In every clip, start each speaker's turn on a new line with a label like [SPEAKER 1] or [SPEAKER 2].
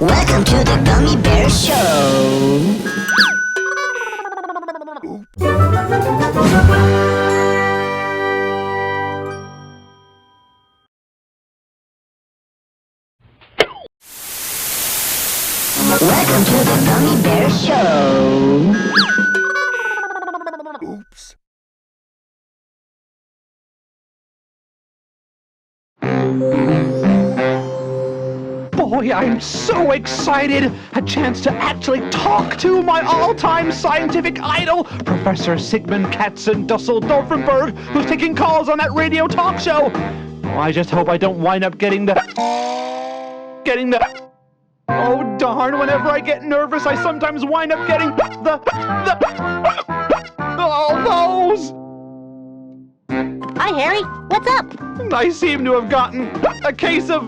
[SPEAKER 1] Welcome to the Gummy Bear Show. Welcome to the Gummy Bear Show.
[SPEAKER 2] Oops. Boy, I'm so excited! A chance to actually talk to my all-time scientific idol, Professor Sigmund Katzen-Dusseldorfenberg, who's taking calls on that radio talk show. Oh, I just hope I don't wind up getting the... Oh, darn, whenever I get nervous, I sometimes wind up getting Oh, those!
[SPEAKER 3] Hi, Harry. What's up?
[SPEAKER 2] I seem to have gotten a case of...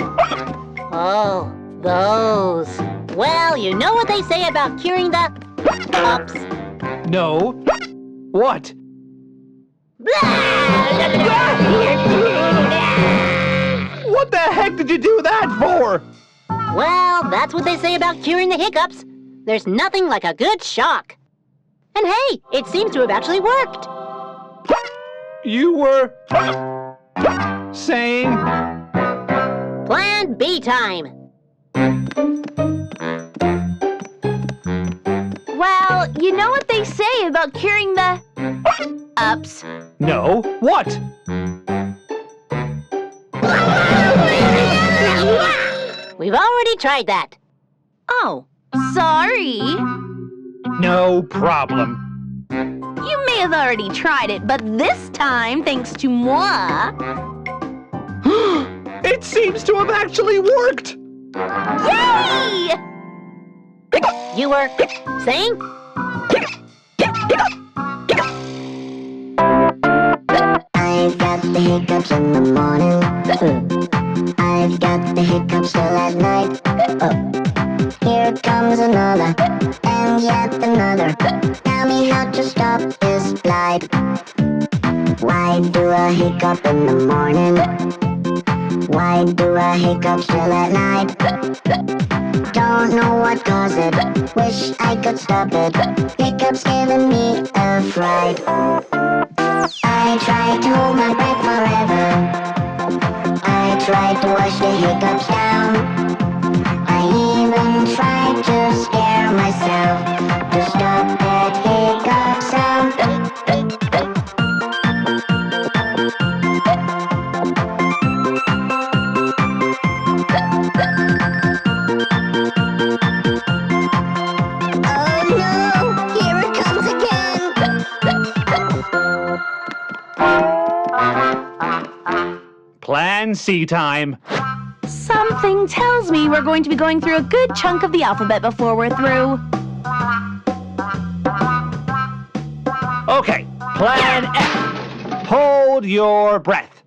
[SPEAKER 3] Oh, those. Well, you know what they say about curing the hiccups.
[SPEAKER 2] No. What? What the heck did you do that for?
[SPEAKER 3] Well, that's what they say about curing the hiccups. There's nothing like a good shock. And hey, it seems to have actually worked.
[SPEAKER 2] You were... saying...
[SPEAKER 3] Plan B time.
[SPEAKER 4] Well, you know what they say about curing the ups.
[SPEAKER 2] No. What?
[SPEAKER 3] We've already tried that.
[SPEAKER 4] Oh, sorry.
[SPEAKER 2] No problem.
[SPEAKER 4] You may have already tried it, but this time, thanks to moi...
[SPEAKER 2] It seems to have actually worked!
[SPEAKER 4] Yay!
[SPEAKER 3] You were saying?
[SPEAKER 1] I've got the hiccups in the morning. I've got the hiccups till at night. Here comes another, and yet another. Tell me how to stop this blight. Why do I hiccup in the morning? Why do I hiccup till at night? Don't know what caused it. Wish I could stop it. Hiccups giving me a fright. I tried to hold my breath forever. I tried to wash the hiccups down. I even tried to scare myself to stop that hiccup sound. Oh no, here it comes again.
[SPEAKER 2] Plan C time.
[SPEAKER 4] Something tells me we're going to be going through a good chunk of the alphabet before we're through.
[SPEAKER 2] Okay, Plan F. Hold your breath.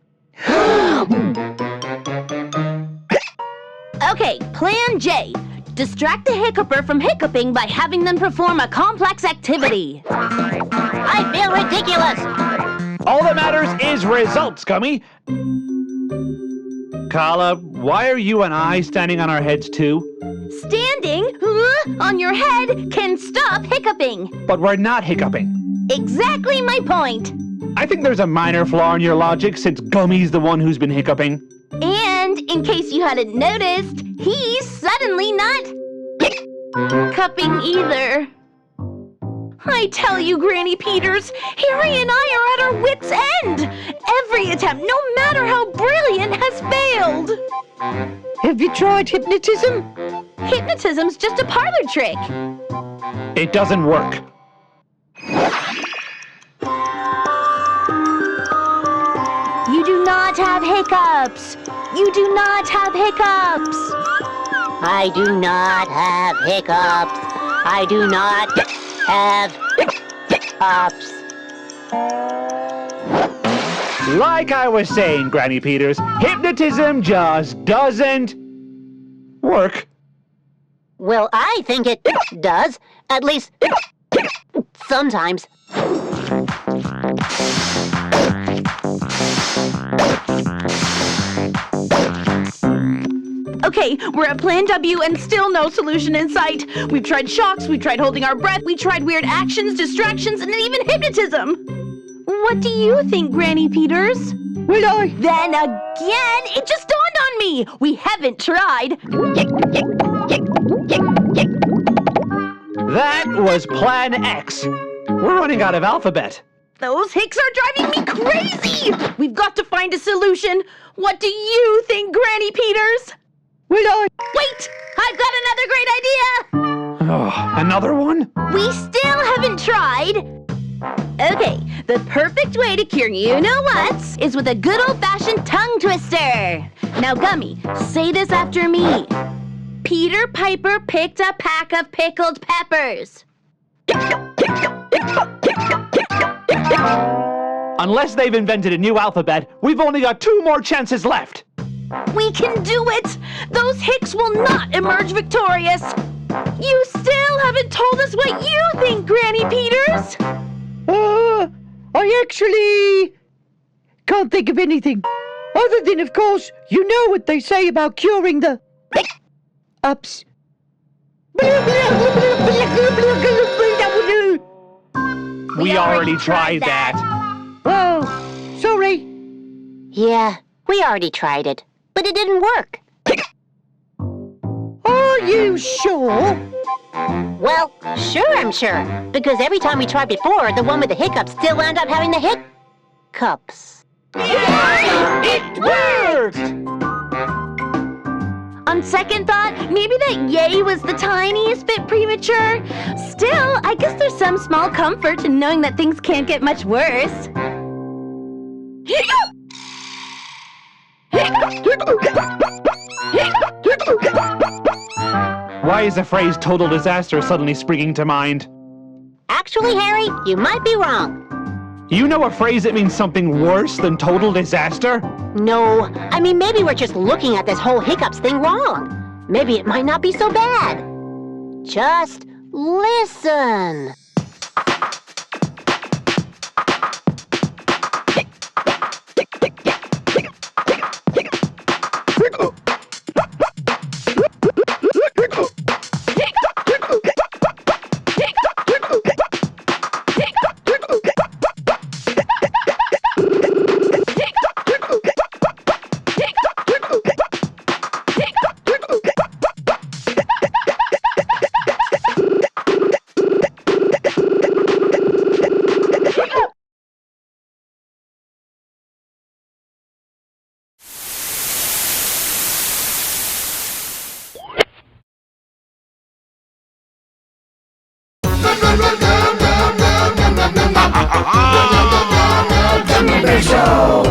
[SPEAKER 4] Okay, Plan J. Distract the hiccuper from hiccuping by having them perform a complex activity.
[SPEAKER 3] I feel ridiculous.
[SPEAKER 2] All that matters is results, Gummy. Kala, why are you and I standing on our heads too?
[SPEAKER 4] Standing on your head can stop hiccuping.
[SPEAKER 2] But we're not hiccuping.
[SPEAKER 4] Exactly my point.
[SPEAKER 2] I think there's a minor flaw in your logic since Gummy's the one who's been hiccuping.
[SPEAKER 4] And in case you hadn't noticed, he's suddenly not hiccuping either. I tell you, Granny Peters, Harry and I are at our wits' end. Every attempt, no matter how brilliant, has failed.
[SPEAKER 5] Have you tried hypnotism?
[SPEAKER 4] Hypnotism's just a parlor trick.
[SPEAKER 2] It doesn't work.
[SPEAKER 4] You do not have hiccups. You do not have hiccups.
[SPEAKER 3] I do not have hiccups. I do not have hiccups.
[SPEAKER 2] Like I was saying, Granny Peters, hypnotism just doesn't work.
[SPEAKER 3] Well, I think it does. At least sometimes.
[SPEAKER 4] Okay, we're at Plan W and still no solution in sight. We've tried shocks, we've tried holding our breath, we tried weird actions, distractions, and even hypnotism. What do you think, Granny Peters?
[SPEAKER 5] Well,
[SPEAKER 4] Then again, it just dawned on me. We haven't tried.
[SPEAKER 2] That was Plan X. We're running out of alphabet.
[SPEAKER 4] Those hicks are driving me crazy. We've got to find a solution. What do you think, Granny Peters?
[SPEAKER 5] well,
[SPEAKER 4] Wait, I've got another great idea.
[SPEAKER 2] Oh, another one?
[SPEAKER 4] We still haven't tried. Okay, the perfect way to cure you-know-whats is with a good old-fashioned tongue twister. Now, Gummy, say this after me. Peter Piper picked a pack of pickled peppers.
[SPEAKER 2] Unless they've invented a new alphabet, we've only got 2 more chances left.
[SPEAKER 4] We can do it! Those hicks will not emerge victorious. You still haven't told us what you think, Granny Peters.
[SPEAKER 5] I actually can't think of anything. Other than, of course, you know what they say about curing the ups.
[SPEAKER 2] We already tried that.
[SPEAKER 5] Oh, sorry.
[SPEAKER 3] Yeah, we already tried it, but it didn't work.
[SPEAKER 5] Are you sure?
[SPEAKER 3] Well, sure I'm sure, because every time we tried before, the one with the hiccups still wound up having the hiccups.
[SPEAKER 2] It worked!
[SPEAKER 4] On second thought, maybe that yay was the tiniest bit premature. Still, I guess there's some small comfort in knowing that things can't get much worse.
[SPEAKER 2] Why is the phrase total disaster suddenly springing to mind?
[SPEAKER 3] Actually, Harry, you might be wrong.
[SPEAKER 2] You know a phrase that means something worse than total disaster?
[SPEAKER 3] No, I mean, maybe we're just looking at this whole hiccups thing wrong. Maybe it might not be so bad. Just listen.
[SPEAKER 6] Show!